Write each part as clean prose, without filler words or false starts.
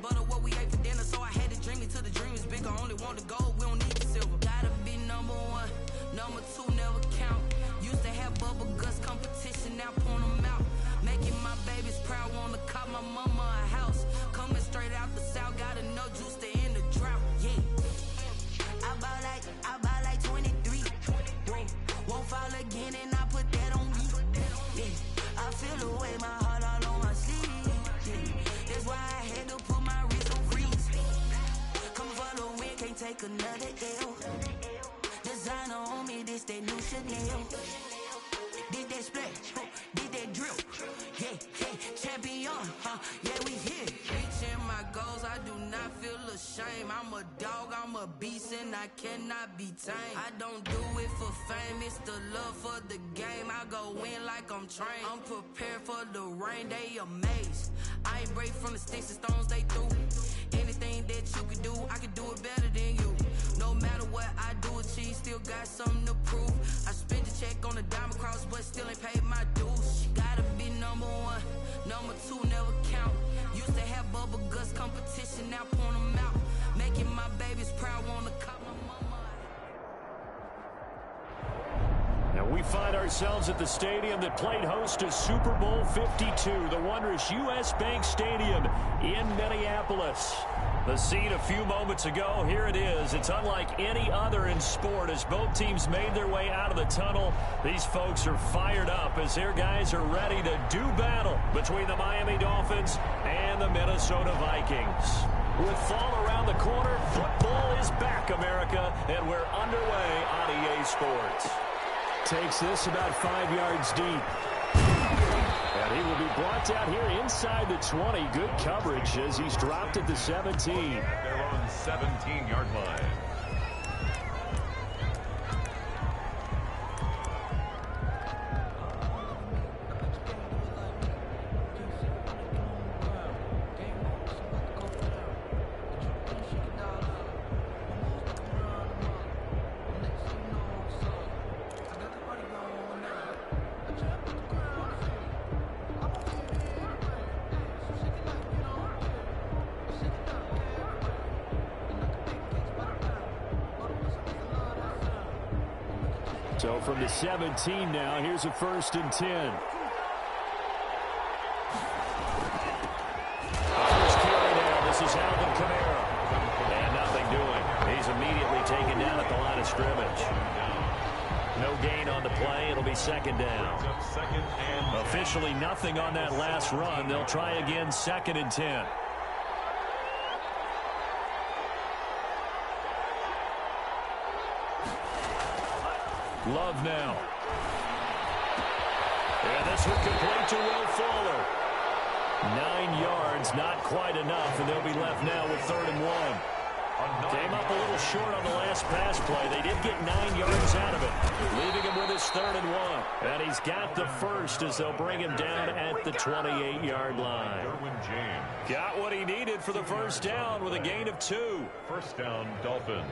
butter, what we ate for dinner. So I had to dream it till the dream is bigger. Only want the gold, we don't need the silver. Gotta be number one, number two never count. Used to have bubble guts competition, now point them out. Making my babies proud, wanna cop my mama a house. Coming straight out the south, got enough juice to end the drought. Yeah, I buy like 23. Won't fall again, and I put that on me. Yeah, I feel the way, my heart all on my sleeve. Yeah, that's why I had to put my wrist on freeze. Coming for the win, can't take another L. Designer on me, this that new Chanel. Did that splash, did that drip. Yeah, champion, yeah, we here. Reaching my goals, I do not feel ashamed. I'm a dog, I'm a beast, and I cannot be tamed. I don't do it for fame, it's the love for the game. I go in like I'm trained. I'm prepared for the rain, they amazed. I ain't break from the sticks and stones they threw. Anything that you can do, I can do it better than you. No matter what I do, achieve, still got something to prove. I spent the check on the diamond cross, but still ain't paid my dues. Gotta be number one, number two never count. Used to have bubble guts competition, now point them out. Making my babies proud, wanna cop my mama. Now we find ourselves at the stadium that played host to Super Bowl 52, the wondrous U.S. Bank Stadium in Minneapolis. The scene a few moments ago, here it is. It's unlike any other in sport as both teams made their way out of the tunnel. These folks are fired up as their guys are ready to do battle between the Miami Dolphins and the Minnesota Vikings. With fall around the corner, football is back, America, and we're underway on EA Sports. Takes this about 5 yards deep. And he will be brought down here inside the 20. Good coverage as he's dropped at the 17. They're on 17-yard line. So from the 17 now, here's a 1st and 10. First carry now. This is Alvin Kamara. And nothing doing. He's immediately taken down at the line of scrimmage. No gain on the play. It'll be 2nd down. Officially nothing on that last run. They'll try again 2nd and 10. Love now. And this will complete to Will Fuller. 9 yards, not quite enough, and they'll be left now with 3rd and 1. Came up a little short on the last pass play. They did get 9 yards out of it, leaving him with his 3rd and 1. And he's got the first as they'll bring him down at the 28-yard line. Got what he needed for the first down with a gain of 2. First down, Dolphins.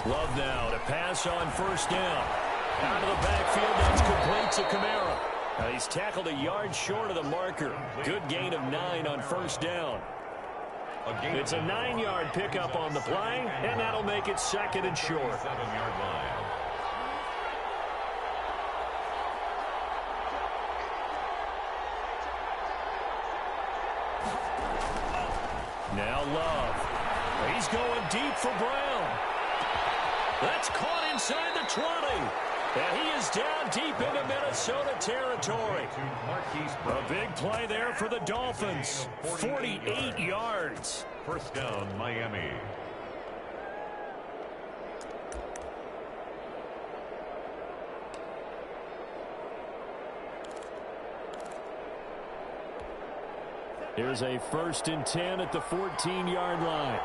Love now to pass on 1st down. Out of the backfield, that's complete to Kamara. He's tackled a yard short of the marker. Good gain of 9 on 1st down. It's a 9-yard pickup on the play, and that'll make it 2nd and short. 7-yard line. Now Love. He's going deep for Brown. That's caught inside the 20. And he is down deep into Minnesota territory. A big play there for the Dolphins. 48 yards. First down, Miami. Here's a 1st and 10 at the 14-yard line.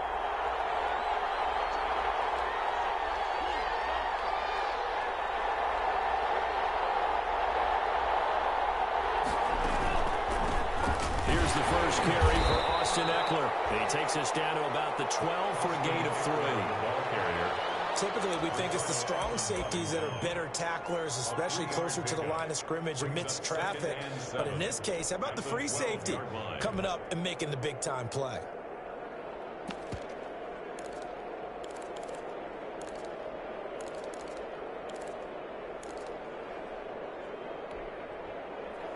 the first carry for Austin Eckler. He takes us down to about the 12 for a gain of 3. Ball carrier. Typically, we think it's the strong safeties that are better tacklers, especially closer to the line of scrimmage amidst traffic. But in this case, how about the free safety coming up and making the big-time play?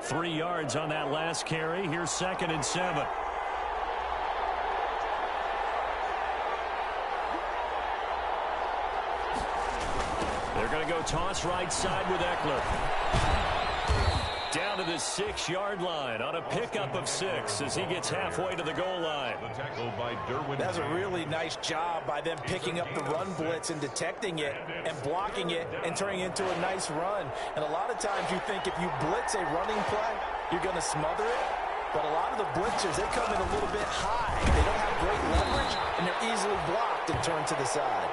Three yards on that last carry. Here's 2nd and 7. They're going to go toss right side with Eckler. Down to the 6-yard line on a pickup of 6 as he gets halfway to the goal line. The tackle by Derwin. That's a really nice job by them picking up the run blitz and detecting it and blocking it and turning it into a nice run. And a lot of times you think if you blitz a running play, you're going to smother it. But a lot of the blitzers, they come in a little bit high. They don't have great leverage, and they're easily blocked and turned to the side.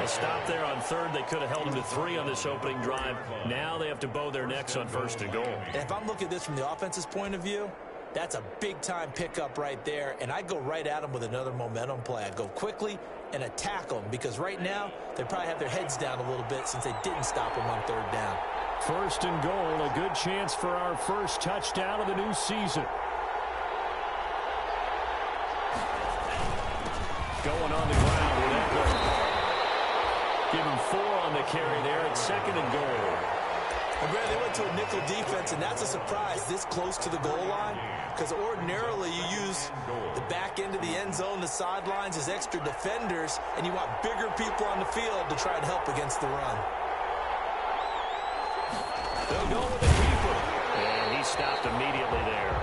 A stop there on 3rd. They could have held him to 3 on this opening drive. Now they have to bow their necks on 1st and goal. And if I'm looking at this from the offense's point of view, that's a big-time pickup right there, and I go right at them with another momentum play. I go quickly and attack them because right now they probably have their heads down a little bit since they didn't stop them on 3rd down. 1st and goal, a good chance for our first touchdown of the new season. Going on the ground with Eckler. Give him 4 on the carry there at 2nd and goal. And Brad, they went to a nickel defense, and that's a surprise this close to the goal line because ordinarily you use the back end of the end zone, the sidelines as extra defenders, and you want bigger people on the field to try and help against the run. They'll go with the keeper. And he stopped immediately there.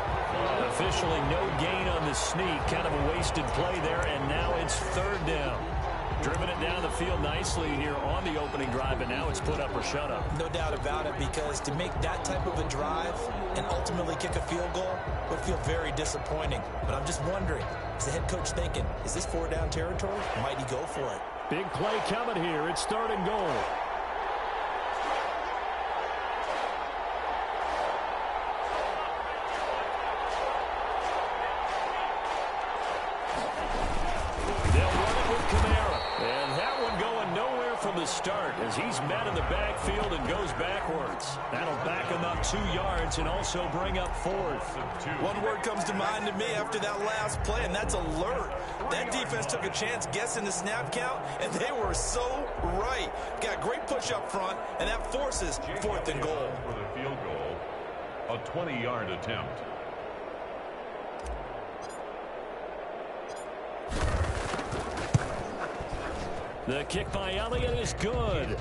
Officially no gain on the sneak. Kind of a wasted play there, and now it's 3rd down. Driven it down the field nicely here on the opening drive, and now it's put up or shut up. No doubt about it, because to make that type of a drive and ultimately kick a field goal would feel very disappointing. But I'm just wondering, is the head coach thinking, is this 4-down territory? Might he go for it? Big play coming here. It's 3rd and goal. Start as he's met in the backfield and goes backwards. That'll back him up 2 yards and also bring up 4th. One word comes to mind to me after that last play, and that's alert. That defense took a chance guessing the snap count, and they were so right. Got great push up front, and that forces 4th and goal. For the field goal, a 20-yard attempt. The kick by Elliott is good.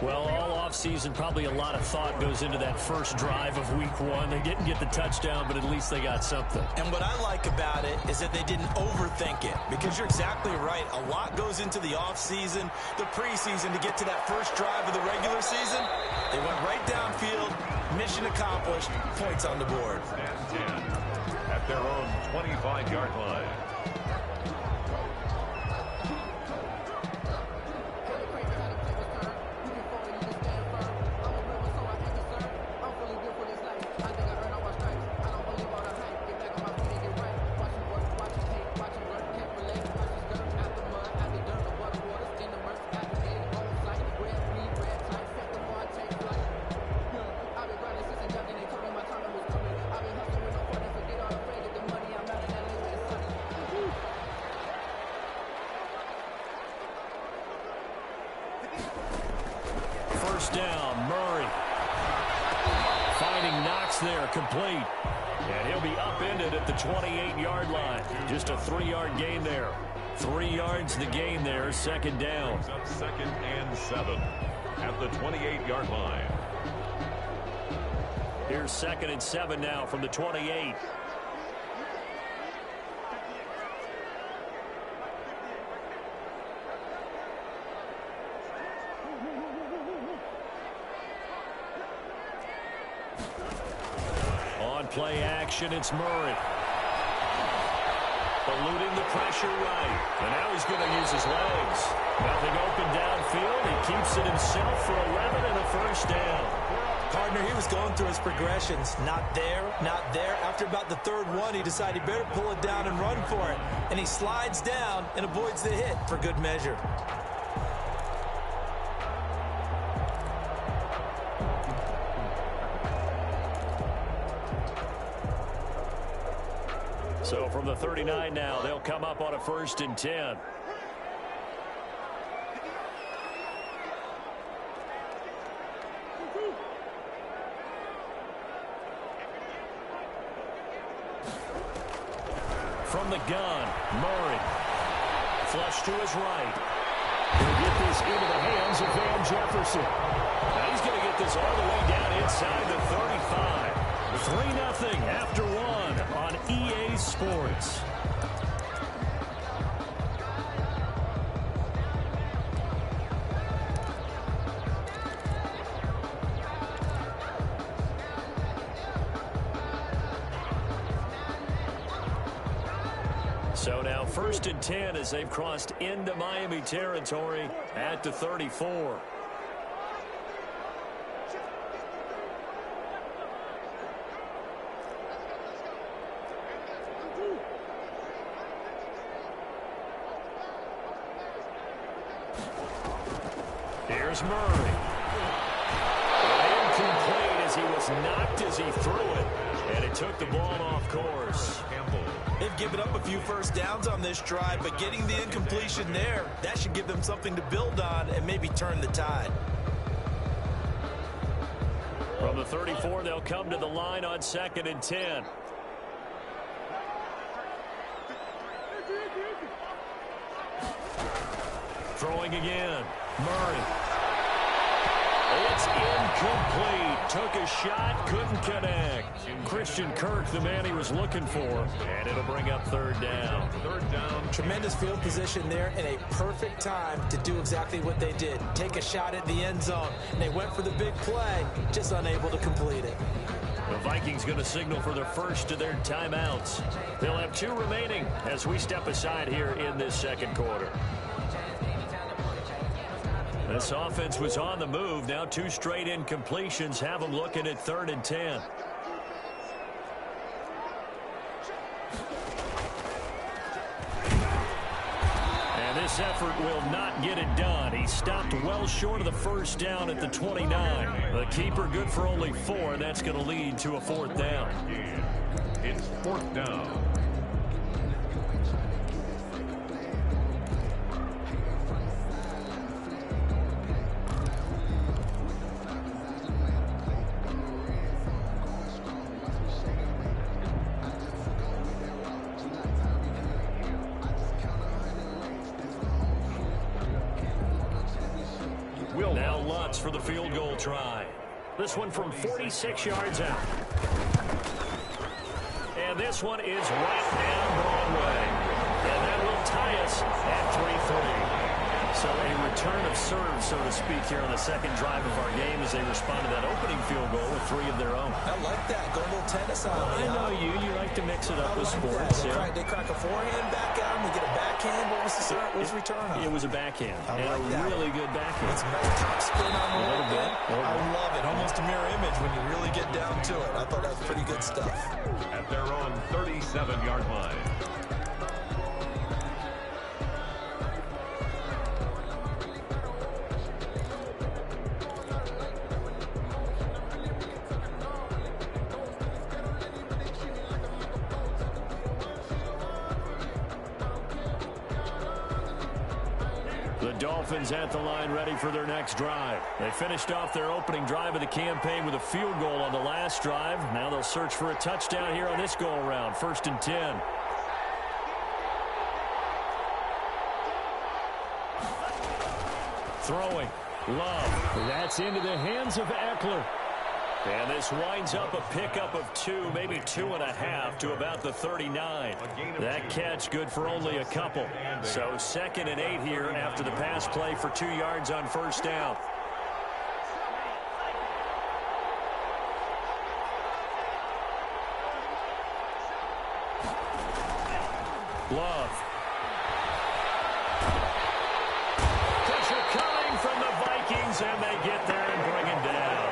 Well, all offseason, probably a lot of thought goes into that first drive of week 1. They didn't get the touchdown, but at least they got something. And what I like about it is that they didn't overthink it, because you're exactly right. A lot goes into the offseason, the preseason to get to that first drive of the regular season. They went right downfield, mission accomplished, points on the board. And 10 at their own 25-yard line. Down, Murray. Finding Knox there, complete. And he'll be upended at the 28-yard line. Just a 3-yard gain there. 3 yards the gain there, 2nd down. 2nd and 7 at the 28-yard line. Here's 2nd and 7 now from the 28. Play action, it's Murray. Eluding the pressure right. And now he's going to use his legs. Nothing open downfield. He keeps it himself for 11 and a first down. Partner, he was going through his progressions. Not there, not there. After about the third one, he decided he better pull it down and run for it. And he slides down and avoids the hit for good measure. So from the 39 now, they'll come up on a 1st and 10. From the gun, Murray. Flush to his right. He'll get this into the hands of Van Jefferson. Now he's going to get this all the way down inside the 35. 3-0 after one on EA Sports. So now 1st and 10 as they've crossed into Miami territory at the 34. Here's Murray. Incomplete as he was knocked as he threw it. And it took the ball off course. They've given up a few first downs on this drive, but getting the incompletion there, that should give them something to build on and maybe turn the tide. From the 34, they'll come to the line on 2nd and 10. Throwing again. Murray. It's incomplete. Took a shot, couldn't connect. Christian Kirk, the man he was looking for. And it'll bring up 3rd down. 3rd down. Tremendous field position there and a perfect time to do exactly what they did. Take a shot at the end zone. And they went for the big play, just unable to complete it. The Vikings going to signal for their first of their timeouts. They'll have 2 remaining as we step aside here in this 2nd quarter. This offense was on the move. Now 2 straight incompletions have them looking at 3rd and 10. And this effort will not get it done. He stopped well short of the 1st down at the 29. The keeper good for only 4, and that's going to lead to a 4th down. It's 4th down. Now Lutz for the field goal try. This one from 46 yards out. And this one is right down Broadway. And that will tie us at 3-3. So a return of serve, so to speak, here on the 2nd drive of our game as they respond to that opening field goal with 3 of their own. I like that. Go a little tennis on me. I know you like to mix it up with like sports. They crack a forehand back out and they get a backhand. What was the return on? It was a backhand. I like that. Really good backhand. It's a nice top spin on a little bit. I love it. Almost a mirror image when you really get down to it. I thought that was pretty good stuff. At their own 37-yard line. The Dolphins at the line ready for their next drive. They finished off their opening drive of the campaign with a field goal on the last drive. Now they'll search for a touchdown here on this go-around. 1st and 10. Throwing. Love. That's into the hands of Eckler. And this winds up a pickup of 2, maybe 2.5 to about the 39. That catch good for only a couple. So 2nd and 8 here after the pass play for 2 yards on 1st down. Love. Pressure coming from the Vikings, and they get there and bring him down.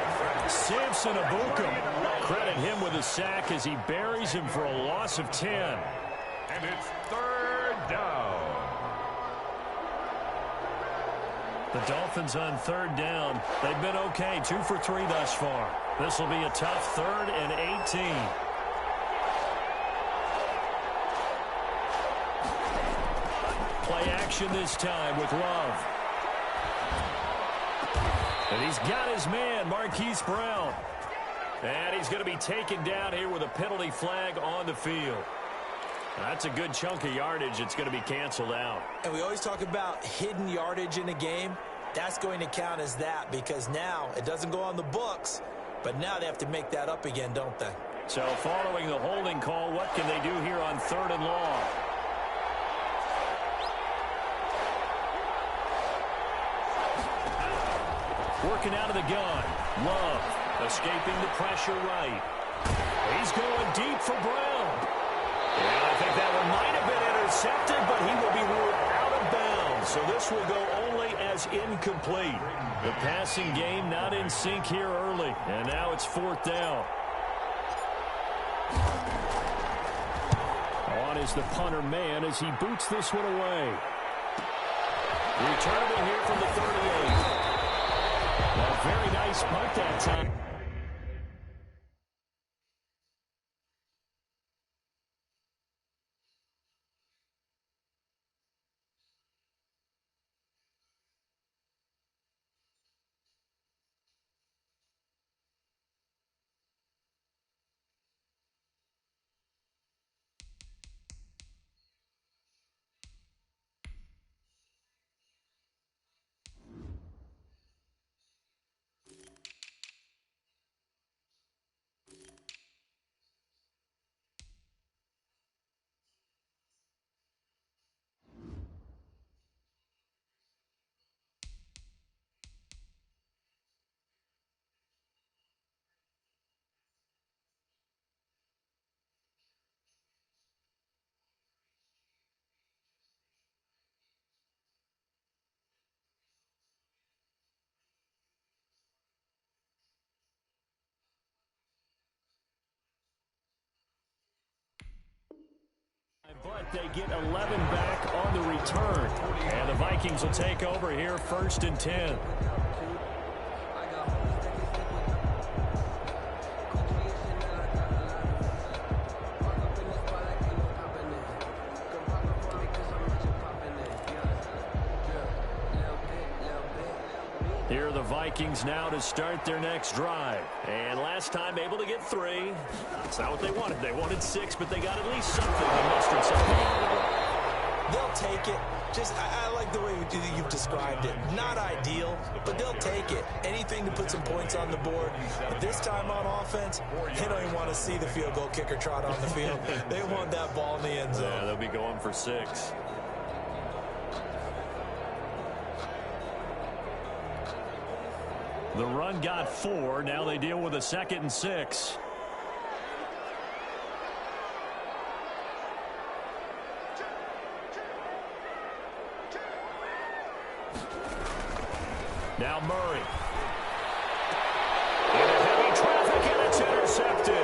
Jason Abukum. Credit him with a sack as he buries him for a loss of 10. And it's third down. The Dolphins on third down. They've been okay, 2 for 3 thus far. This will be a tough 3rd and 18. Play action this time with Love. And he's got his man, Marquise Brown. And he's going to be taken down here with a penalty flag on the field. That's a good chunk of yardage. It's going to be canceled out. And we always talk about hidden yardage in a game. That's going to count as that because now it doesn't go on the books, but now they have to make that up again, don't they? So following the holding call, what can they do here on 3rd and long? Working out of the gun. Love escaping the pressure right. He's going deep for Brown. And I think that one might have been intercepted, but he will be ruled out of bounds. So this will go only as incomplete. The passing game not in sync here early. And now it's 4th down. On is the punter man as he boots this one away. Returnable here from the 38. A very nice punt that time. But they get 11 back on the return. And the Vikings will take over here 1st and 10. Here are the Vikings now to start their next drive. And last time able to get 3. That's not what they wanted. They wanted 6, but they got at least something. They mustered something out of it. They'll take it. Just, I like the way you've described it. Not ideal, but they'll take it. Anything to put some points on the board. But this time on offense, they don't even want to see the field goal kicker trot on the field. They want that ball in the end zone. Yeah, they'll be going for 6. The run got 4. Now they deal with a 2nd and 6. Now Murray. Into heavy traffic, and it's intercepted.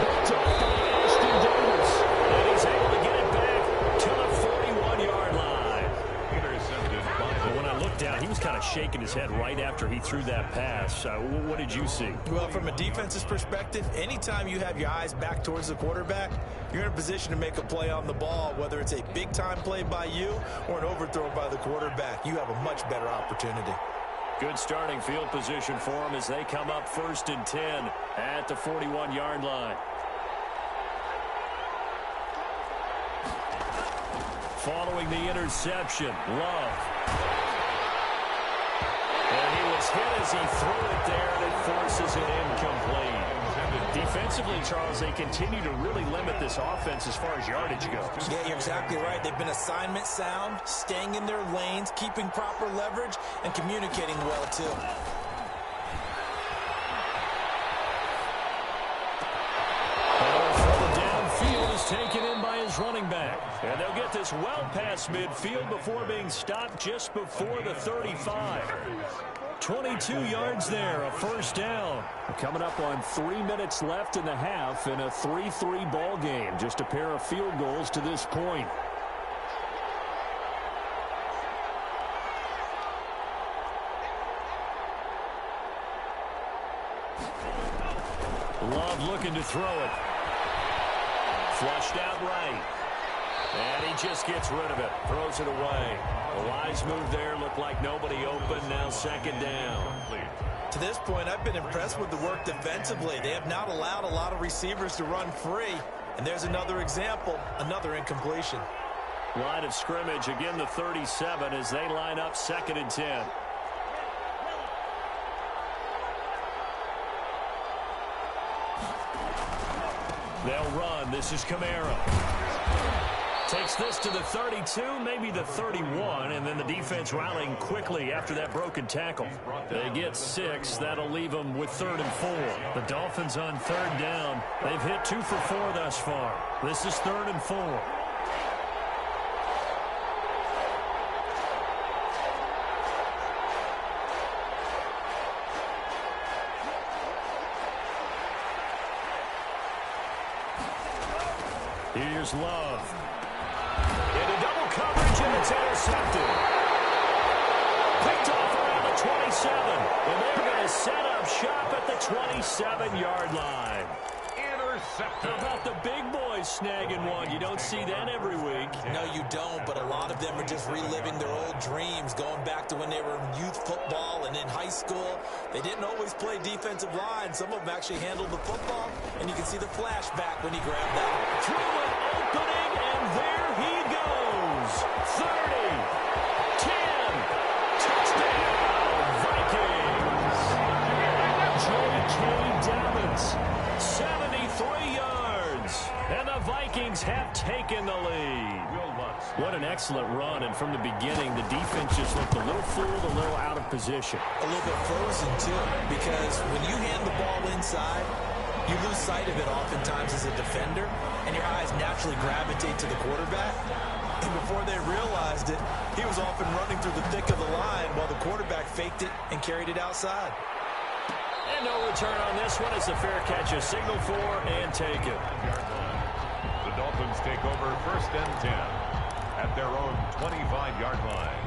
Picked up by Ashton Davis. And he's able to get it back to the 41-yard line. Intercepted by the... When I looked down, he was kind of shaking his head right after he threw that pass. What did you see? Well, from a defense's perspective, anytime you have your eyes back towards the quarterback, you're in a position to make a play on the ball, whether it's a big-time play by you or an overthrow by the quarterback. You have a much better opportunity. Good starting field position for them as they come up 1st and 10 at the 41-yard line. Following the interception, Love. And he was hit as he threw it there, and it forces it incomplete. Defensively, Charles, they continue to really limit this offense as far as yardage goes. Yeah, you're exactly right. They've been assignment sound, staying in their lanes, keeping proper leverage, and communicating well, too. Downfield is taken in by his running back. And they'll get this well past midfield before being stopped just before the 35. 22 yards there, a first down. Coming up on 3 minutes left in the half in a 3-3 ball game. Just a pair of field goals to this point. Love looking to throw it. Flushed out right. And he just gets rid of it. Throws it away. A wise move there. Looked like nobody open. Now second down. To this point, I've been impressed with the work defensively. They have not allowed a lot of receivers to run free. And there's another example, another incompletion. Line of scrimmage, again the 37 as they line up 2nd and 10. They'll run. This is Kamara. Takes this to the 32, maybe the 31, and then the defense rallying quickly after that broken tackle. They get 6. That'll leave them with 3rd and 4. The Dolphins on 3rd down. They've hit 2 for 4 thus far. This is 3rd and 4. Here's Love. Into double coverage, and it's intercepted. Picked off around the 27. And they're going to set up shop at the 27-yard line. How about the big boys snagging one? You don't see that every week. No, you don't, but a lot of them are just reliving their old dreams, going back to when they were in youth football and in high school. They didn't always play defensive line. Some of them actually handled the football, and you can see the flashback when he grabbed that. Through an opening, and there he goes. 30, 10, touchdown, Vikings. J.K. Dobbins, 73 yards, and the Vikings have taken the lead. What an excellent run, and from the beginning, the defense just looked a little fooled, a little out of position. A little bit frozen, too, because when you hand the ball inside, you lose sight of it oftentimes as a defender, and your eyes naturally gravitate to the quarterback. And before they realized it, he was off and running through the thick of the line while the quarterback faked it and carried it outside. And no return on this one. It's a fair catch, a signal for, and take it. The Dolphins take over 1st and 10 at their own 25-yard line.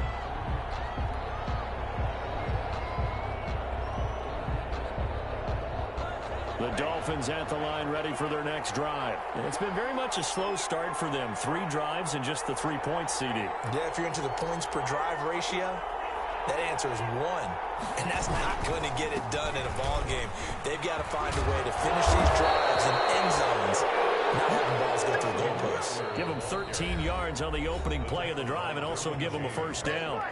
The Dolphins at the line, ready for their next drive. It's been very much a slow start for them. 3 drives and just the 3 points, CD. Yeah, if you're into the points per drive ratio, that answer is 1. And that's not going to get it done in a ball game. They've got to find a way to finish these drives in end zones, not having balls go through goalposts. Give them 13 yards on the opening play of the drive and also give them a first down.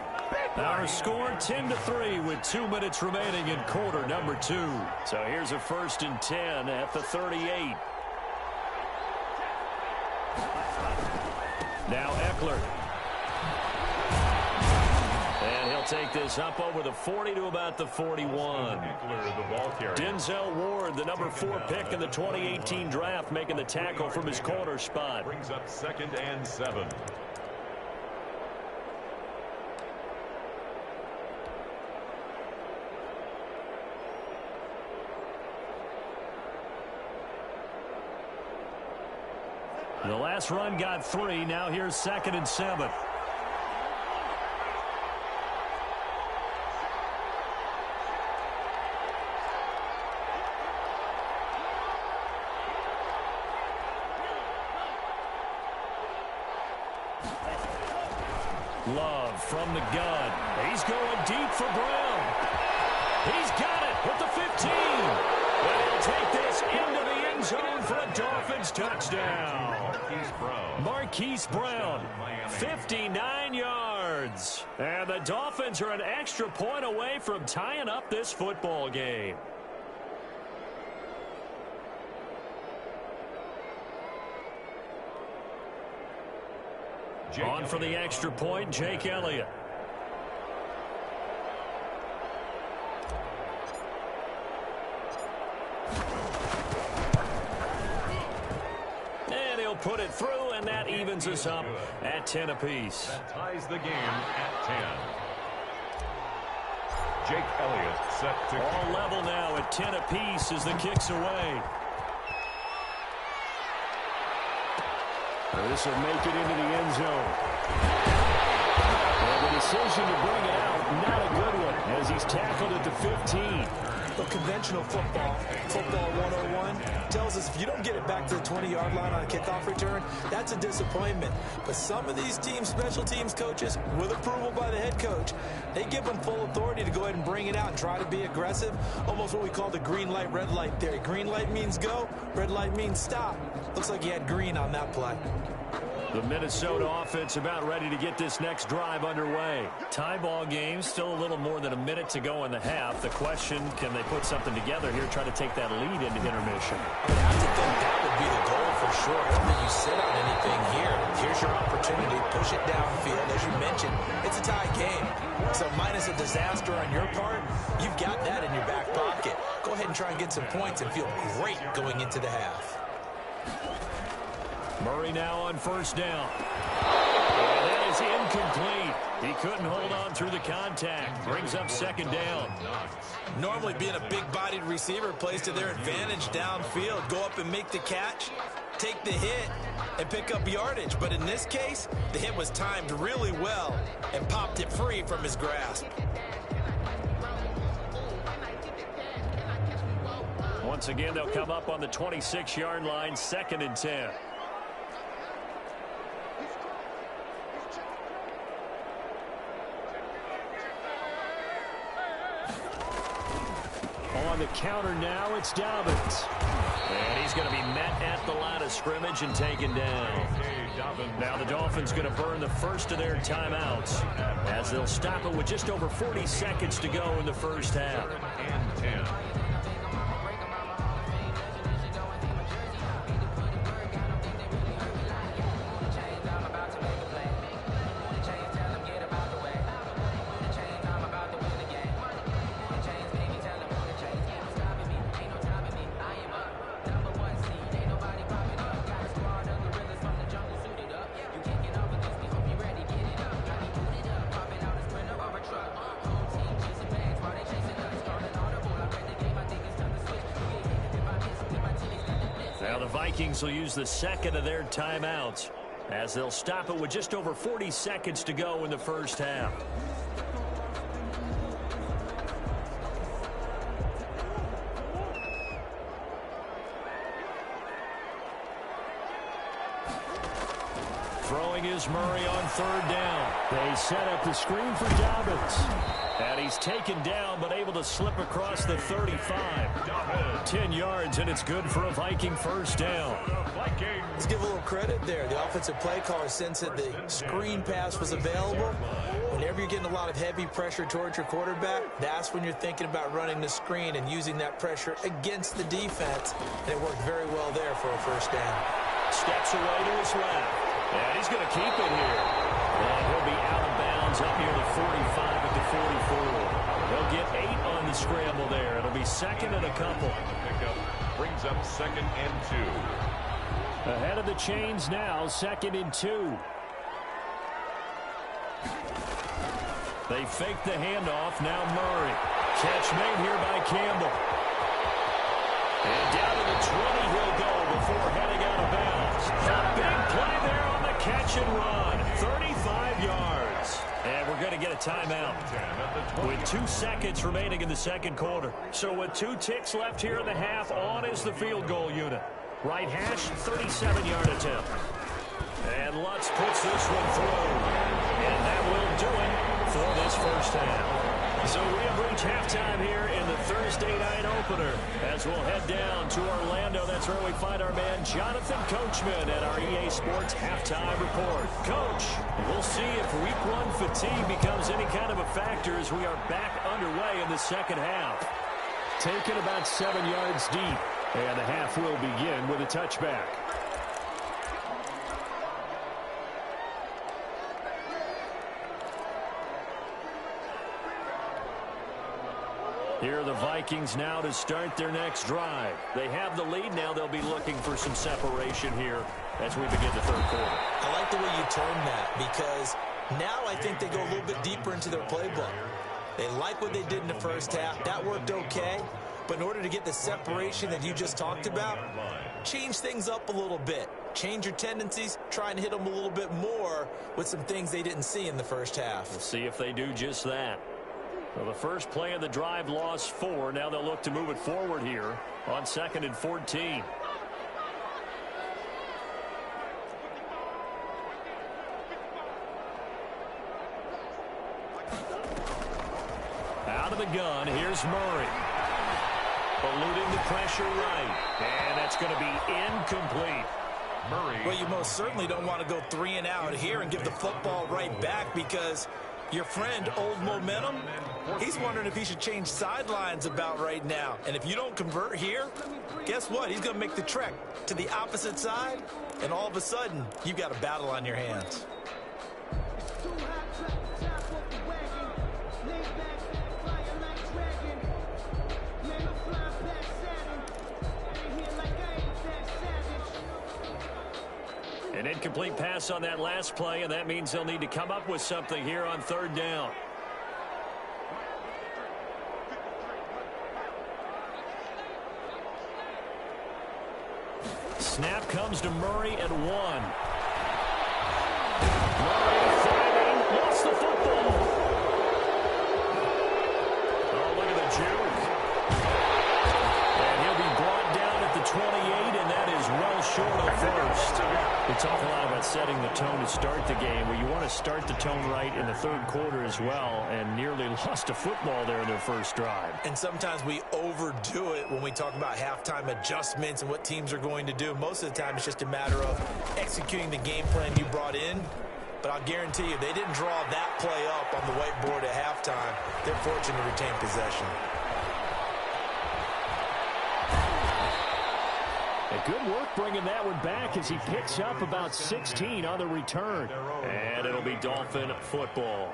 Our score 10-3 with 2 minutes remaining in quarter number 2. So here's a 1st and 10 at the 38. Now Eckler. And he'll take this up over the 40 to about the 41. Denzel Ward, the number 4 pick in the 2018 draft, making the tackle from his corner spot. Brings up 2nd and 7. The last run got 3. Now here's 2nd and 7. Love from the gun. He's going deep for Brown. He's got it with the 15. And he'll take this into the end zone for a Dolphins touchdown. Marquise Brown, 59 yards. And the Dolphins are an extra point away from tying up this football game. On for the extra point, Jake Elliott. And he'll put it through, and that evens us up at 10 apiece. That ties the game at 10. Jake Elliott set to all level now at 10 apiece as the kick's away. This will make it into the end zone. Well, the decision to bring it out, not a good one, as he's tackled at the 15. But conventional football 101, tells us if you don't get it back to the 20-yard line on a kickoff return, that's a disappointment. But some of these teams, special teams coaches, with approval by the head coach, they give them full authority to go ahead and bring it out and try to be aggressive, almost what we call the green light, red light theory. Green light means go, red light means stop. Looks like he had green on that play. The Minnesota offense about ready to get this next drive underway. Tie ball game, still a little more than a minute to go in the half. The question, can they put something together here, try to take that lead into intermission? I have to think that would be the goal for sure. I don't think you sit on anything here. Here's your opportunity. Push it downfield. As you mentioned, it's a tie game. So minus a disaster on your part, you've got that in your back pocket. Go ahead and try and get some points and feel great going into the half. Murray now on first down. And that is incomplete. He couldn't hold on through the contact. Brings up second down. Normally being a big-bodied receiver plays to their advantage downfield. Go up and make the catch, take the hit, and pick up yardage. But in this case, the hit was timed really well and popped it free from his grasp. Once again, they'll come up on the 26-yard line, 2nd and 10. On the counter now, it's Dobbins. And he's going to be met at the line of scrimmage and taken down. Now the Dolphins going to burn the first of their timeouts as they'll stop it with just over 40 seconds to go in the first half. and 10. Now the Vikings will use the second of their timeouts as they'll stop it with just over 40 seconds to go in the first half. Throwing is Murray on third down. They set up the screen for Dobbins. And he's taken down, but able to slip across the 35. 10 yards, and it's good for a Viking first down. Let's give a little credit there. The offensive play caller sensed that the screen pass was available. Whenever you're getting a lot of heavy pressure towards your quarterback, that's when you're thinking about running the screen and using that pressure against the defense. And it worked very well there for a first down. Steps away to his left. And he's going to keep it here. And he'll be out of bounds up near the 45 at the 44. They'll get 8 on the scramble there. It'll be second and a couple. Pickup brings up 2nd and 2. Ahead of the chains now, 2nd and 2. They fake the handoff. Now Murray. Catch made here by Campbell. And down to the 20 he'll go before heading out of bounds. A big play there on the catch and run. 35 yards. And we're going to get a timeout with 2 seconds remaining in the second quarter. So with 2 ticks left here in the half, on is the field goal unit. Right hash, 37-yard attempt. And Lutz puts this one through. And that will do it for this first half. So we have reached halftime here in the Thursday night opener as we'll head down to Orlando. That's where we find our man Jonathan Coachman at our EA Sports Halftime Report. Coach, we'll see if Week 1 fatigue becomes any kind of a factor as we are back underway in the second half. Taken about 7 yards deep, and the half will begin with a touchback. Here are the Vikings now to start their next drive. They have the lead now. They'll be looking for some separation here as we begin the third quarter. I like the way you term that because now I think they go a little bit deeper into their playbook. They like what they did in the first half. That worked okay. But in order to get the separation that you just talked about, change things up a little bit. Change your tendencies, try and hit them a little bit more with some things they didn't see in the first half. We'll see if they do just that. Well, the first play of the drive lost 4. Now they'll look to move it forward here on 2nd and 14. Out of the gun, here's Murray. Eluding the pressure right. And that's going to be incomplete. Murray. Well, you most certainly don't want to go 3 and out here and give the football right back, because your friend, Old Momentum, he's wondering if he should change sidelines about right now. And if you don't convert here, guess what? He's going to make the trek to the opposite side, and all of a sudden, you've got a battle on your hands. An incomplete pass on that last play, and that means they'll need to come up with something here on 3rd down. Snap comes to Murray at 1. Murray fighting, lost the football. Oh, look at the juke. And he'll be brought down at the 28, and that is well short of first. We talk a lot about setting the tone to start the game. Well, you want to start the tone right in the 3rd quarter as well, and nearly lost a football there in their first drive. And sometimes we overdo it when we talk about halftime adjustments and what teams are going to do. Most of the time, it's just a matter of executing the game plan you brought in. But I'll guarantee you, they didn't draw that play up on the whiteboard at halftime. They're fortunate to retain possession. Good work bringing that one back as he picks up about 16 on the return. And it'll be Dolphin football.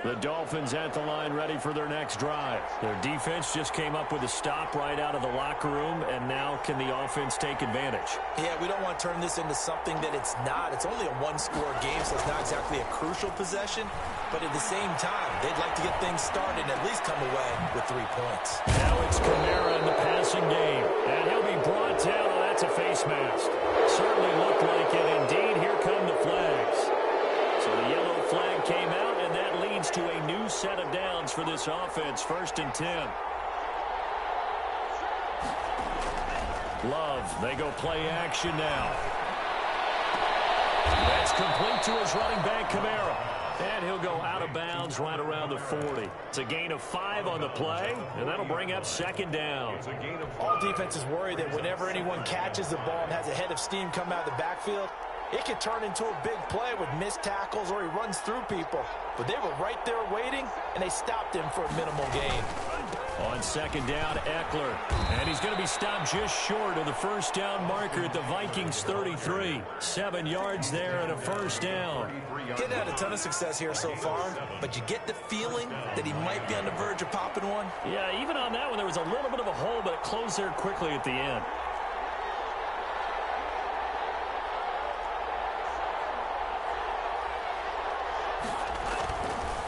The Dolphins at the line, ready for their next drive. Their defense just came up with a stop right out of the locker room, and now can the offense take advantage? Yeah, we don't want to turn this into something that it's not. It's only a one-score game, so it's not exactly a crucial possession. But at the same time, they'd like to get things started and at least come away with 3 points. Now it's Kamara in the passing game, and he'll be brought down. Oh, that's a face mask. Certainly looked like it. Indeed, here come the flags. So the yellow flag came out, and that leads to a new set of downs for this offense. 1st and 10. Love, they go play action now. That's complete to his running back, Kamara. And he'll go out of bounds right around the 40. It's a gain of 5 on the play, and that'll bring up 2nd down. All defenses worry that whenever anyone catches the ball and has a head of steam come out of the backfield, it could turn into a big play with missed tackles or he runs through people. But they were right there waiting, and they stopped him for a minimal gain. On 2nd down, Eckler. And he's going to be stopped just short of the 1st down marker at the Vikings 33. 7 yards there and a 1st down. Getting had a ton of success here so far, but you get the feeling that he might be on the verge of popping one. Yeah, even on that one, there was a little bit of a hole, but it closed there quickly at the end.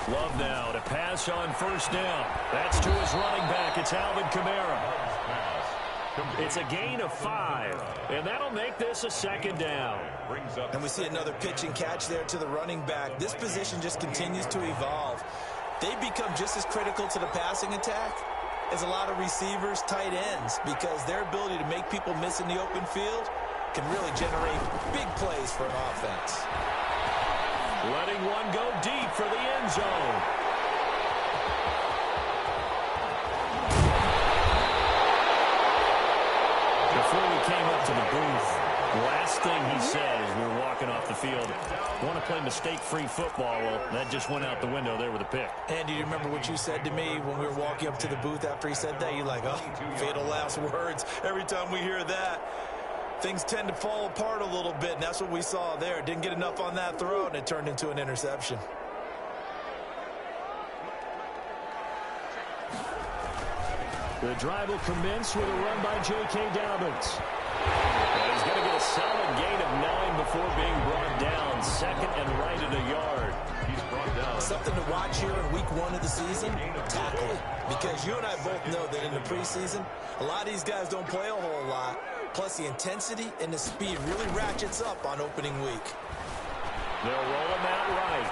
Love now to pass on 1st down. That's to his running back. It's Alvin Kamara. It's a gain of 5, and that'll make this a 2nd down. And we see another pitch and catch there to the running back. This position just continues to evolve. They become just as critical to the passing attack as a lot of receivers, tight ends, because their ability to make people miss in the open field can really generate big plays for an offense. Letting one go deep for the end zone. Before we came up to the booth, last thing he said as we were walking off the field, want to play mistake-free football. Well, that just went out the window there with a pick. And do you remember what you said to me when we were walking up to the booth after he said that? You're like, oh, fatal last words. Every time we hear that, things tend to fall apart a little bit, and that's what we saw there. Didn't get enough on that throw, and it turned into an interception. The drive will commence with a run by J.K. Dobbins. And he's going to get a solid gain of 9 before being brought down. Second and right at a yard. He's brought down. Something to watch here in week 1 of the season, tackling. Because you and I both know that in the preseason, a lot of these guys don't play a whole lot. Plus, the intensity and the speed really ratchets up on opening week. They'll roll him out right.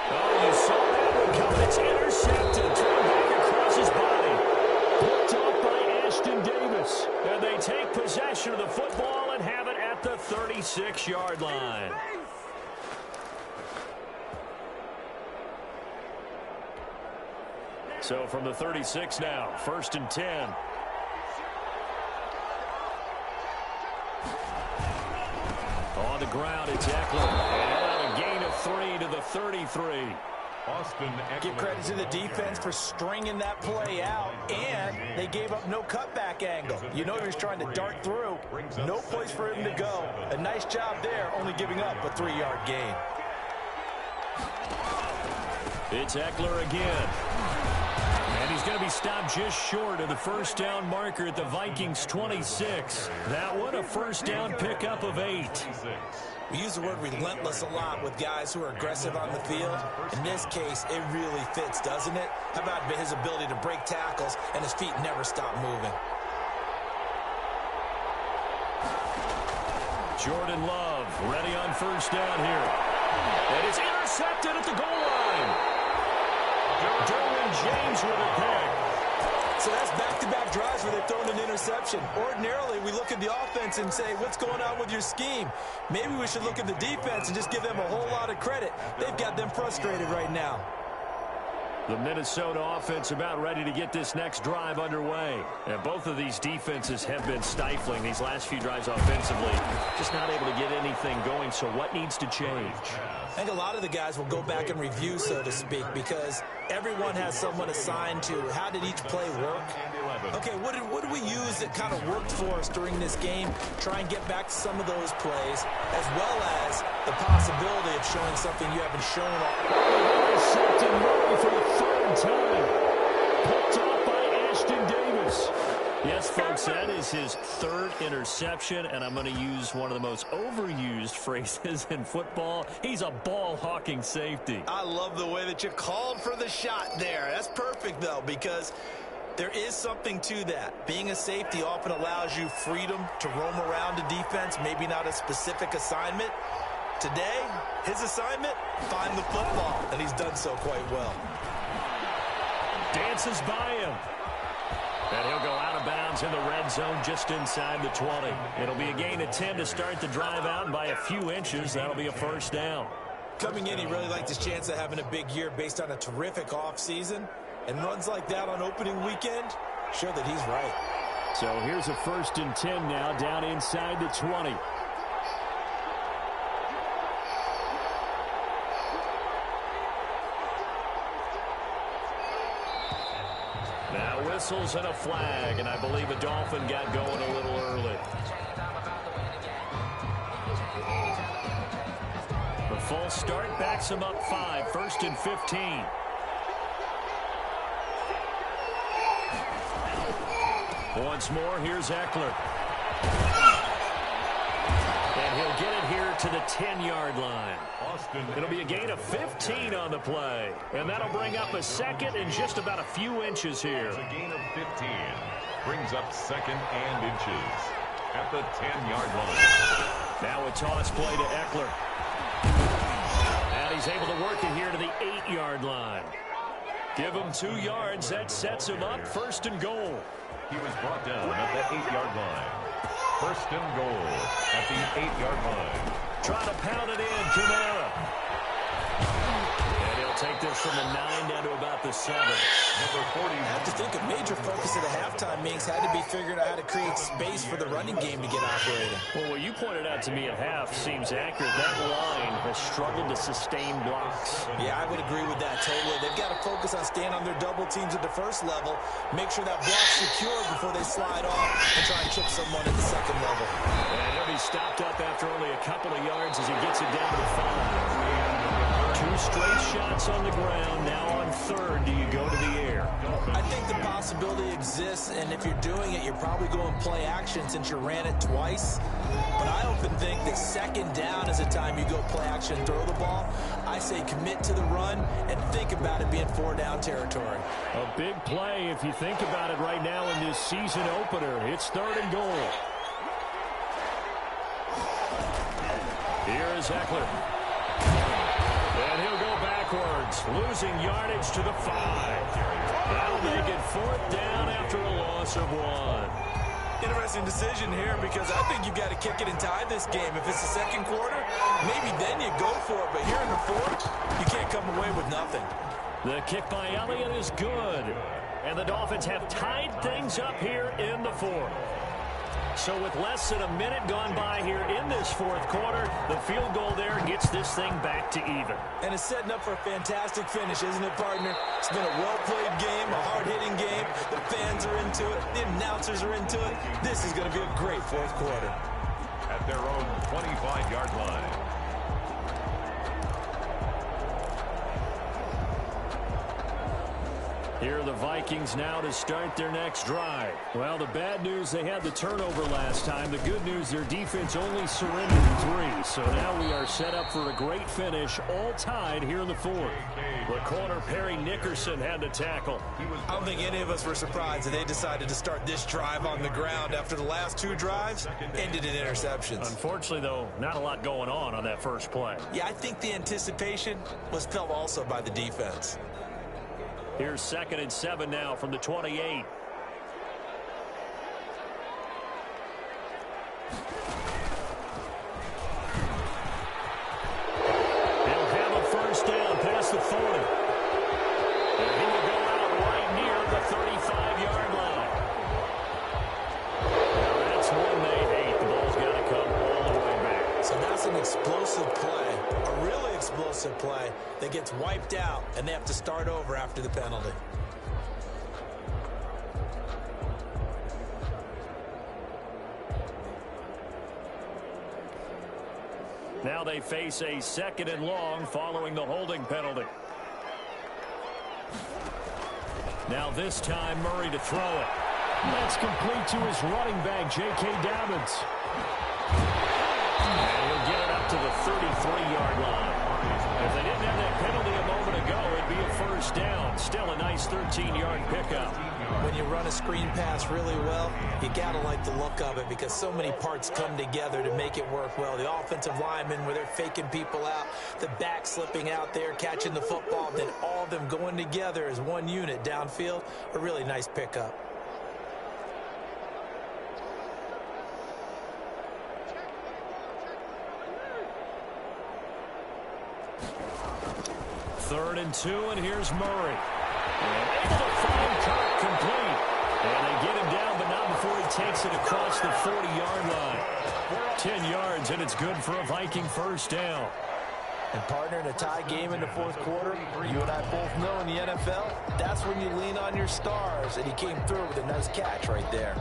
Oh, you saw that one coming. It's intercepted. Thrown back across his body. Picked off by Ashton Davis. And they take possession of the football and have it at the 36-yard line. So from the 36 now, 1st and 10. On the ground, it's Eckler. And a gain of 3 to the 33. Austin Eckler. Give credit to the defense for stringing that play out, and they gave up no cutback angle. You know he was trying to dart through. No place for him to go. A nice job there, only giving up a 3-yard gain. It's Eckler again. And he's going to be stopped just short of the first down marker at the Vikings 26. That one a first down pickup of 8. We use the word relentless a lot with guys who are aggressive on the field. In this case, it really fits, doesn't it? How about his ability to break tackles and his feet never stop moving? Jordan Love ready on first down here. And it's intercepted at the goal line. Derwin James with a pick. So that's back-to-back drives where they've thrown an interception. Ordinarily, we look at the offense and say, what's going on with your scheme? Maybe we should look at the defense and just give them a whole lot of credit. They've got them frustrated right now. The Minnesota offense about ready to get this next drive underway. And both of these defenses have been stifling these last few drives offensively. Just not able to get anything going, so what needs to change? I think a lot of the guys will go back and review, so to speak, because everyone has someone assigned to how did each play work. Okay, what did we use that kind of worked for us during this game? Try and get back to some of those plays, as well as the possibility of showing something you haven't shown all. Intercepted Murray for the 3rd time. Picked off by Ashton Davis. Yes, folks, that is his 3rd interception, and I'm going to use one of the most overused phrases in football. He's a ball-hawking safety. I love the way that you called for the shot there. That's perfect, though, because there is something to that. Being a safety often allows you freedom to roam around a defense, maybe not a specific assignment. Today, his assignment, find the football, and he's done so quite well. Dances by him. And he'll go out of bounds in the red zone just inside the 20. It'll be a gain of 10 to start the drive out, and by a few inches, that'll be a first down. Coming in, he really liked his chance of having a big year based on a terrific offseason. And runs like that on opening weekend show that he's right. So here's a 1st and 10 now down inside the 20. Now whistles and a flag, and I believe a Dolphin got going a little early. The false start backs him up 5, 1st and 15. Once more, here's Eckler. And he'll get it here to the 10-yard line. It'll be a gain of 15 on the play. And that'll bring up a 2nd and just about a few inches here. It's a gain of 15. Brings up 2nd and inches at the 10-yard line. Now a toss play to Eckler. And he's able to work it here to the 8-yard line. Give him 2 yards. That sets him up 1st and goal. He was brought down at the 8-yard line. 1st and goal at the 8-yard line. Trying to pound it in, Kamara. And he'll take this from the 9 down to about the 7. Number 40. I have to think a major focus of the halftime meetings had to be figuring out how to create space for the running game to get operating. Well, what you pointed out to me at half seems accurate. That line has struggled to sustain blocks. Yeah, I would agree with that totally. They've got to focus on staying on their double teams at the 1st level, make sure that block's secure before they slide off and try and chip someone at the 2nd level. And he'll be stopped up after only a couple of yards as he gets it down to the 5. 2 straight shots on the ground. Now on 3rd, do you go to the air? I think the possibility exists, and if you're doing it, you're probably going play action since you ran it twice. But I often think that second down is a time you go play action and throw the ball. I say commit to the run and think about it being 4-down territory. A big play if you think about it right now in this season opener. It's 3rd and goal. Here is Eckler. And he'll go backwards, losing yardage to the 5. That'll make it 4th down after a loss of 1. Interesting decision here because I think you've got to kick it and tie this game. If it's the second quarter, maybe then you go for it. But here in the 4th, you can't come away with nothing. The kick by Elliott is good. And the Dolphins have tied things up here in the 4th. So with less than a minute gone by here in this 4th quarter, the field goal there gets this thing back to even. And it's setting up for a fantastic finish, isn't it, partner? It's been a well-played game, a hard-hitting game. The fans are into it. The announcers are into it. This is going to be a great 4th quarter. At their own 25-yard line. Here are the Vikings now to start their next drive. Well, the bad news, they had the turnover last time. The good news, their defense only surrendered 3. So now we are set up for a great finish, all tied here in the 4th. The corner, Perry Nickerson, had to tackle. I don't think any of us were surprised that they decided to start this drive on the ground after the last 2 drives ended in interceptions. Unfortunately, though, not a lot going on that first play. Yeah, I think the anticipation was felt also by the defense. Here's 2nd and 7 now from the 28. He'll have a 1st down past the 40. And he will go out right near the 35-yard line. Now that's one they hate. The ball's got to come all the way back. So that's an explosive play, a really explosive play that gets wiped out, and they have to start over after the penalty. Now they face a 2nd and long following the holding penalty. Now this time Murray to throw it. That's complete to his running back, J.K. Dobbins. And he'll get it up to the 33-yard line. If they didn't have that penalty a moment ago, it'd be a 1st down. Still a nice 13-yard pickup. When you run a screen pass really well, you got to like the look of it because so many parts come together to make it work well. The offensive linemen, where they're faking people out, the back slipping out there, catching the football, then all of them going together as one unit downfield, a really nice pickup. Third and 2, and here's Murray. And able to find Kirk complete. And they get him down, but not before he takes it across the 40-yard line. 10 yards, and it's good for a Viking 1st down. And partner, in a tie game in the 4th quarter, you and I both know in the NFL, that's when you lean on your stars. And he came through with a nice catch right there.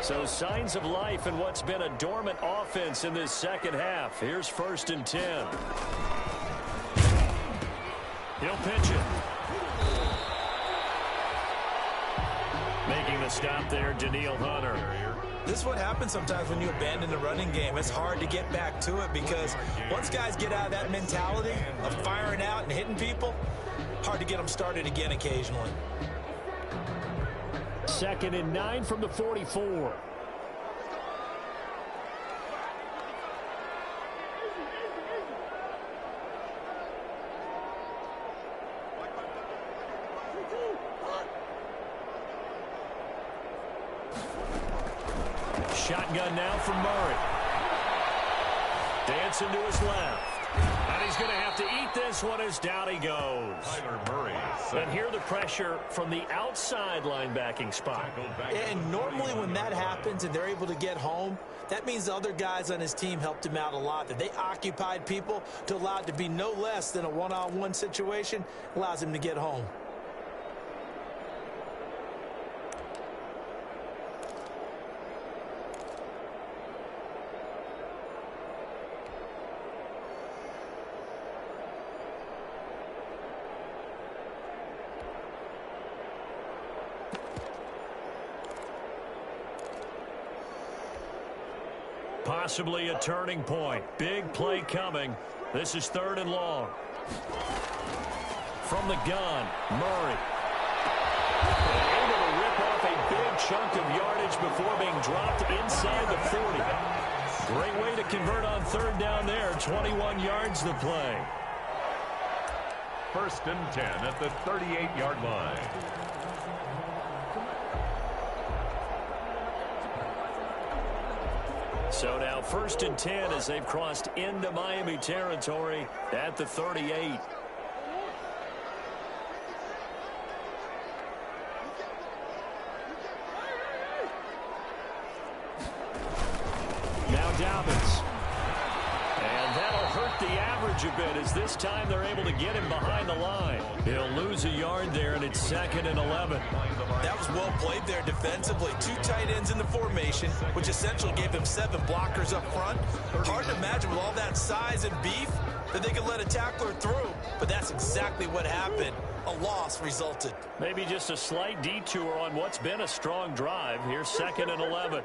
So signs of life in what's been a dormant offense in this 2nd half. Here's 1st and 10. He'll pitch it. Making the stop there, Daniil Hunter. This is what happens sometimes when you abandon the running game. It's hard to get back to it because once guys get out of that mentality of firing out and hitting people, hard to get them started again occasionally. 2nd and 9 from the 44. Shotgun now from Murray. Dancing to his left. And he's going to have to eat this one as down he goes. Tyler Murray. And here the pressure from the outside linebacking spot. And normally when that happens and they're able to get home, that means the other guys on his team helped him out a lot. That they occupied people to allow it to be no less than a one-on-one situation, allows him to get home. Possibly a turning point. Big play coming. This is 3rd and long. From the gun, Murray. Able to rip off a big chunk of yardage before being dropped inside the 40. Great way to convert on 3rd down there. 21 yards to play. 1st and 10 at the 38-yard line. So now 1st and 10 as they've crossed into Miami territory at the 38. Now Dobbins. And that'll hurt the average a bit as this time they're able to get him behind the line. He'll lose a yard there, and it's 2nd and 11. That was well played there defensively. 2 tight ends in the formation, which essentially gave them 7 blockers up front. Hard to imagine with all that size and beef that they could let a tackler through, but that's exactly what happened. A loss resulted. Maybe just a slight detour on what's been a strong drive. Here's 2nd and 11.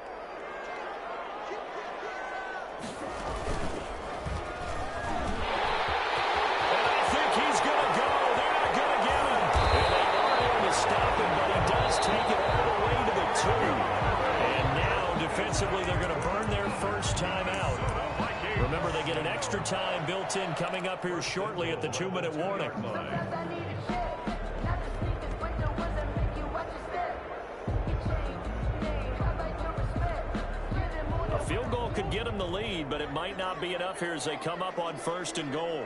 Defensively, they're going to burn their first time out. Remember, they get an extra time built in coming up here shortly at the 2-minute warning. A field goal could get them the lead, but it might not be enough here as they come up on 1st and goal.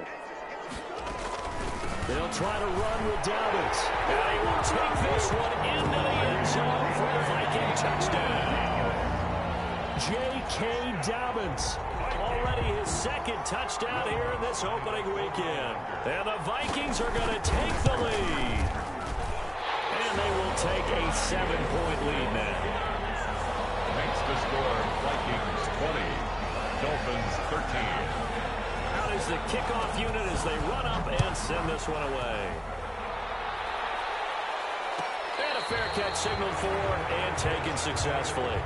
They'll try to run with Dobbins. And he will take this one into the end zone for a Viking touchdown. J.K. Dobbins, already his 2nd touchdown here in this opening weekend. And the Vikings are going to take the lead. And they will take a 7-point lead now. Makes the score Vikings 20, Dolphins 13. Out is the kickoff unit as they run up and send this one away. And a fair catch signaled for and taken successfully.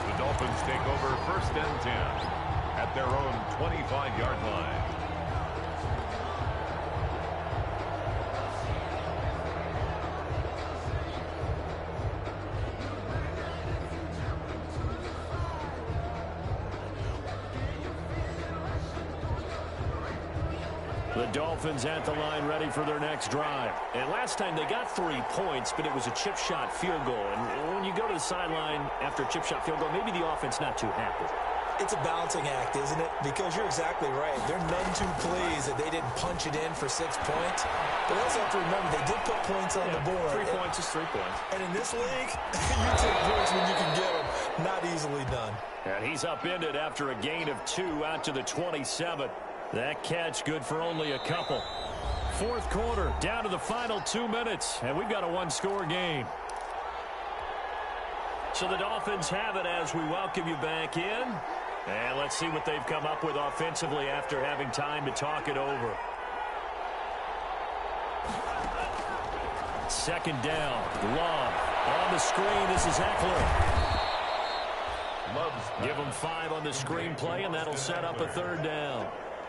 The Dolphins take over 1st and 10 at their own 25-yard line. The Dolphins at the line ready for their next drive. And last time they got 3 points, but it was a chip shot field goal. And when you go to the sideline after a chip shot field goal, maybe the offense not too happy. It's a balancing act, isn't it? Because you're exactly right. They're none too pleased that they didn't punch it in for 6 points. But we also have to remember they did put points on the board. 3 points is 3 points. And in this league, you take points when you can get them. Not easily done. And he's upended after a gain of 2 out to the 27. That catch good for only a couple. 4th quarter, down to the final 2 minutes, and we've got a 1-score game. So the Dolphins have it as we welcome you back in. And let's see what they've come up with offensively after having time to talk it over. 2nd down, Love. On the screen, this is Eckler. Give him 5 on the screen play, and that'll set up a 3rd down.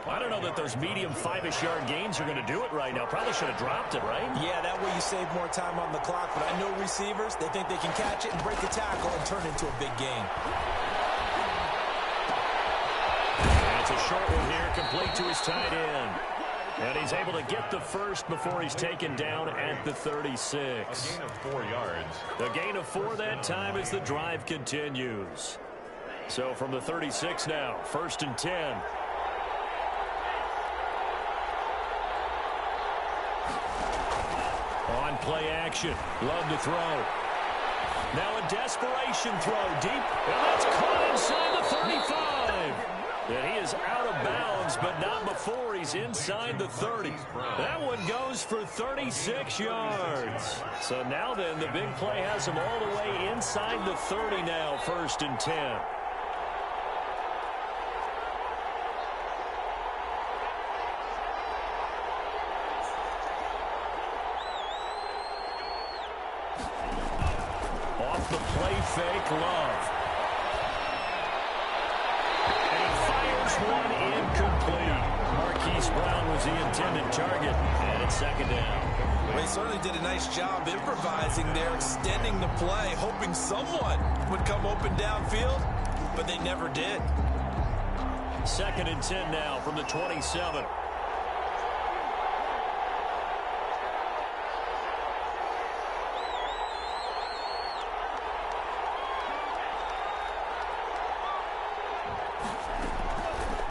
I don't know that those medium 5-ish yard gains are going to do it right now. Probably should have dropped it, right? Yeah, that way you save more time on the clock. But I know receivers, they think they can catch it and break a tackle and turn it into a big gain. That's a short one here, complete to his tight end. And he's able to get the first before he's taken down at the 36. A gain of 4 yards. The gain of 4 that time as the drive continues. So from the 36 now, 1st and 10. On play action. Love to throw. Now a desperation throw deep. And that's caught inside the 35. And he is out of bounds, but not before he's inside the 30. That one goes for 36 yards. So now then, the big play has him all the way inside the 30 now, 1st and 10. Off the play fake, Love. First one incomplete. Marquise Brown was the intended target, and it's second down. Well, he certainly did a nice job improvising there, extending the play, hoping someone would come open downfield, but they never did. Second and 10 now from the 27.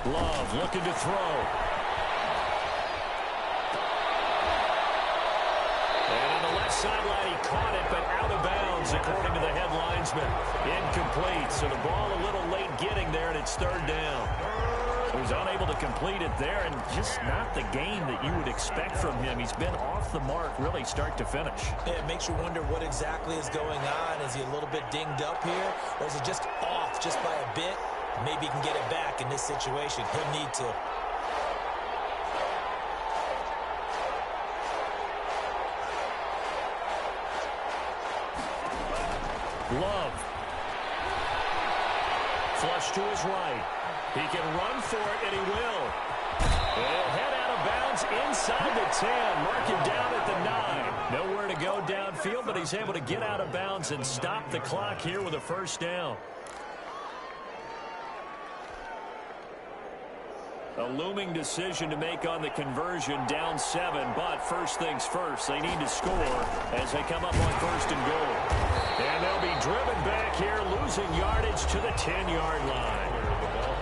Love looking to throw. And on the left sideline, he caught it, but out of bounds, according to the head linesman. Incomplete, so the ball a little late getting there, and it's third down. He was unable to complete it there, and just not the game that you would expect from him. He's been off the mark, really, start to finish. Yeah, it makes you wonder what exactly is going on. Is he a little bit dinged up here, or is it just off just by a bit? Maybe he can get it back in this situation. He'll need to. Love. Flush to his right. He can run for it, and he will. He'll head out of bounds inside the 10. Mark him down at the 9. Nowhere to go downfield, but he's able to get out of bounds and stop the clock here with a first down. A looming decision to make on the conversion, down 7, but first things first, they need to score as they come up on first and goal. And they'll be driven back here, losing yardage to the 10-yard line.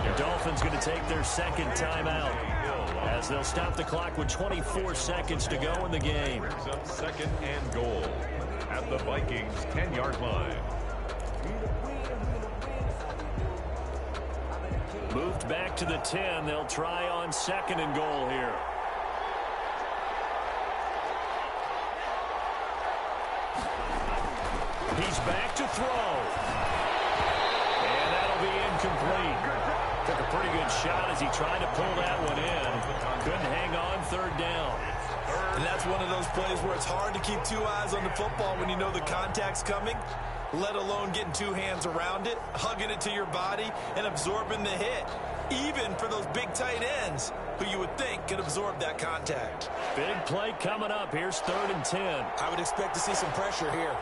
The Dolphins going to take their second timeout as they'll stop the clock with 24 seconds to go in the game. Second and goal at the Vikings' 10-yard line. Moved back to the 10. They'll try on second and goal here. He's back to throw. And that'll be incomplete. Took a pretty good shot as he tried to pull that one in. Couldn't hang on, third down. And that's one of those plays where it's hard to keep two eyes on the football when you know the contact's coming, let alone getting two hands around it, hugging it to your body, and absorbing the hit. Even for those big tight ends who you would think could absorb that contact. Big play coming up. Here's third and 10. I would expect to see some pressure here.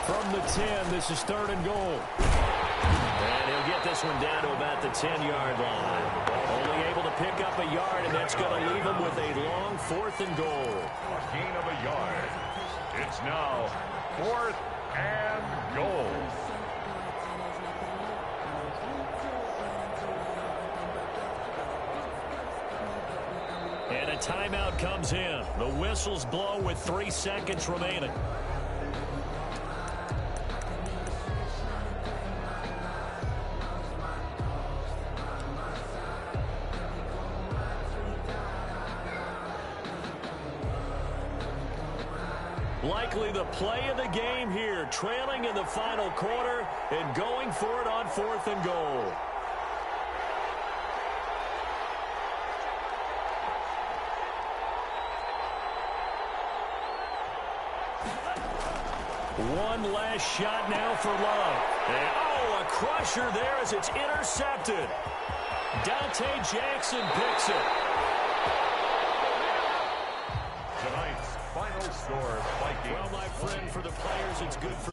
From the 10, this is third and goal. And he'll get this one down to about the 10-yard line. Only able to pick up a yard, and that's going to leave him with a long fourth and goal. A gain of a yard. It's now fourth and goal. And a timeout comes in. The whistles blow with 3 seconds remaining. Likely the play of the game here, trailing in the final quarter and going for it on fourth and goal. One last shot now for Love. And, oh, a crusher there as it's intercepted. Dante Jackson picks it. Tonight's final score, Vikings. Well, my friend, for the players, it's good for